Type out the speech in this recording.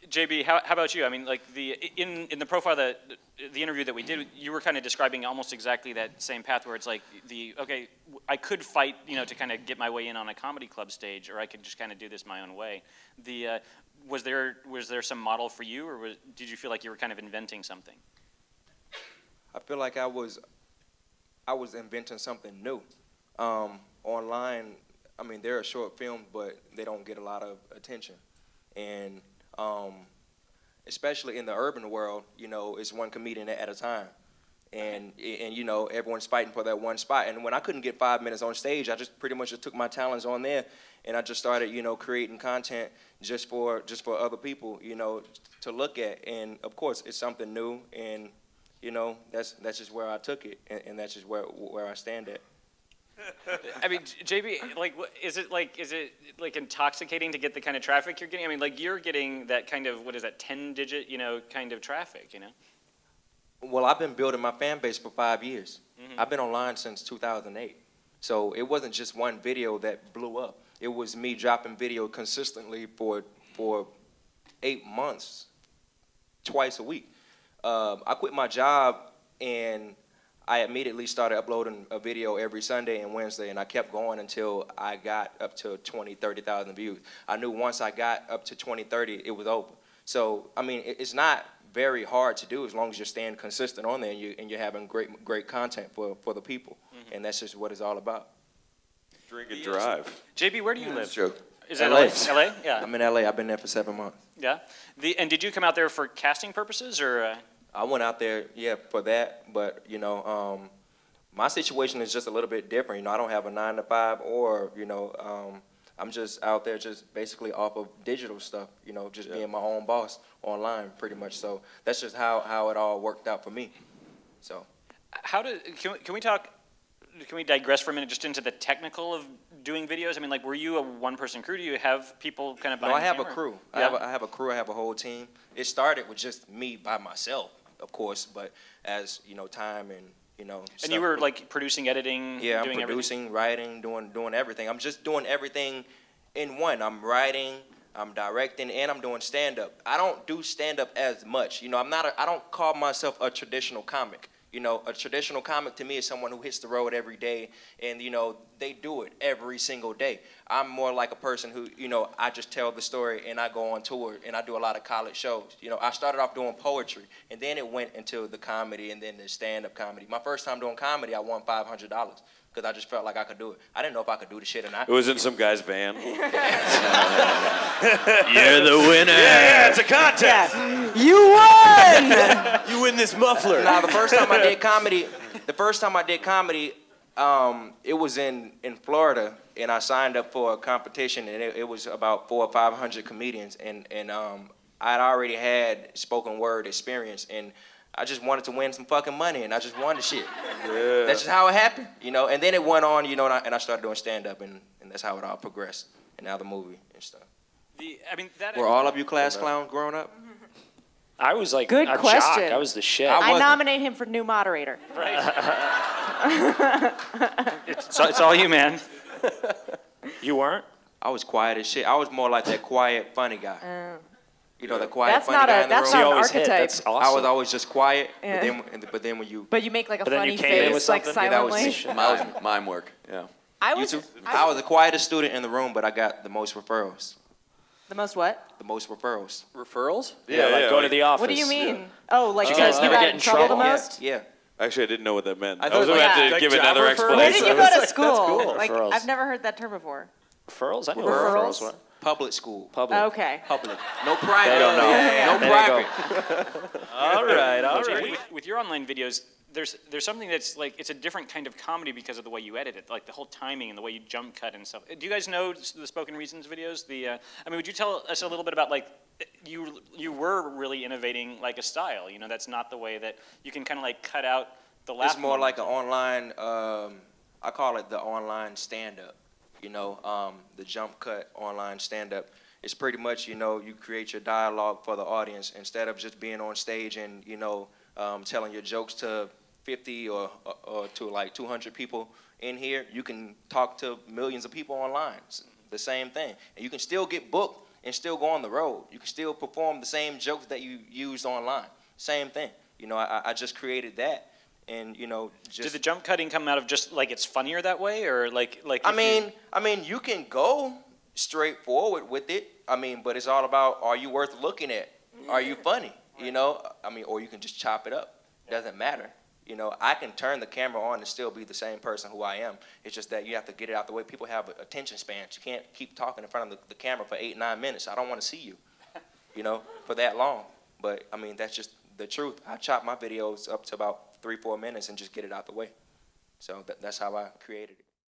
JB, how about you? I mean, like in the profile that the interview that we did, you were kind of describing almost exactly that same path where it's like okay, I could fight, to kind of get my way in on a comedy club stage, or I could just kind of do this my own way. Was there some model for you, or did you feel like you were kind of inventing something? I feel like I was inventing something new. Online, I mean, there are short films, but they don't get a lot of attention. And especially in the urban world, it's one comedian at a time. And everyone's fighting for that one spot. And when I couldn't get 5 minutes on stage, I just pretty much just took my talents on there, and I just started, creating content just for other people, to look at. And of course, it's something new, and that's just where I took it, and that's just where I stand at. I mean, JB, is it intoxicating to get the kind of traffic you're getting? I mean, you're getting that kind of, 10-digit, kind of traffic, Well, I've been building my fan base for 5 years. Mm-hmm. I've been online since 2008. So it wasn't just one video that blew up. It was me dropping video consistently for 8 months, twice a week. I quit my job, and I immediately started uploading a video every Sunday and Wednesday, and I kept going until I got up to 20, 30,000 views. I knew once I got up to 20, 30, it was over. So, I mean, it's not very hard to do as long as you're staying consistent on there, and you're having great content for the people. Mm-hmm. And that's just what it's all about. Drink and drive. JB, where do you live? That's true. Is it LA? LA? Yeah. I'm in LA. I've been there for 7 months. Yeah. And did you come out there for casting purposes, or? I went out there, for that. But my situation is just a little bit different. I don't have a 9 to 5, or I'm just out there just basically off of digital stuff. Just being my own boss online, pretty much. So that's just how it all worked out for me. So. Can we talk? Can we digress for a minute just into the technical of doing videos? I mean, were you a one-person crew? Do you have people kind of behind the camera? No, I have a crew. Yeah. I have a crew. I have a whole team. It started with just me by myself, of course, but as time and and you were producing, editing, yeah, doing I'm producing, everything? writing, doing everything. I'm just doing everything in one. I'm writing, I'm directing, and I'm doing stand-up. I don't do stand-up as much. I don't call myself a traditional comic. A traditional comic to me is someone who hits the road every day, and they do it every single day. I'm more like a person who, I just tell the story and I go on tour, and I do a lot of college shows. I started off doing poetry, and then it went into the comedy and then the stand-up comedy. My first time doing comedy, I won $500 because I just felt like I could do it. I didn't know if I could do the shit or not. It was in some guy's van. You're the winner. Yeah, it's a contest. Yeah. You won. You win this muffler. Now, the first time I did comedy, it was in Florida, and I signed up for a competition, and it was about 400 or 500 comedians, and I'd already had spoken word experience, and I just wanted to win some fucking money, and I just wanted shit. Yeah. That's just how it happened, and then it went on, and I started doing stand-up, and that's how it all progressed, and now the movie and stuff. Were all of you class clowns growing up? I was Good I'm question. shocked. I was the shit. I nominate him for new moderator. Right. it's all you, man. You weren't? I was quiet as shit. I was more like that quiet, funny guy. The quiet, funny guy in the room. That's not an archetype. That's awesome. I was always just quiet, Yeah. but then when you... But you make a But then you funny came in with face, something? silently. Yeah, that was mime work. Yeah. I You was too? I was the quietest student in the room, but I got the most referrals. the most what? The most referrals. Referrals? Yeah, go to the office. What do you mean? Oh, you guys never got get in in trouble the trouble? most? Yeah. Actually, I didn't know what that meant. I I was thought, about like, to give job another referrals? Where did explanation. you go to That's school? cool. Referrals. I've never heard that term before. Referrals? I know Referrals? referrals were. Public school. Public. Okay. Public. No private. They don't know. No They don't private. All right. With your online videos, there's something that's it's a different kind of comedy because of the way you edit it, the whole timing and the way you jump cut and stuff. Do you guys know the Spoken Reasons videos? Would you tell us a little bit about you were really innovating a style? That's not the way that you can kind of cut out the laugh. It's more like an online, I call it the online stand-up. The jump cut online stand-up. It's pretty much, you create your dialogue for the audience instead of just being on stage and, telling your jokes to 50 or to 200 people in here. You can talk to millions of people online. It's the same thing. And you can still get booked and still go on the road. You can still perform the same jokes that you used online. Same thing. You know, I just created that, and you know, just. Did the jump cutting come out of just like it's funnier that way, or like? I mean, you can go straightforward with it. I mean, but it's all about, are you worth looking at? Are you funny? You know, I mean, or you can just chop it up. Doesn't matter. You know, I can turn the camera on and still be the same person who I am. It's just that you have to get it out the way. People have attention spans. You can't keep talking in front of the camera for 8-9 minutes. I don't want to see you, you know, for that long. But, I mean, that's just the truth. I chop my videos up to about 3-4 minutes and just get it out the way. So that's how I created it.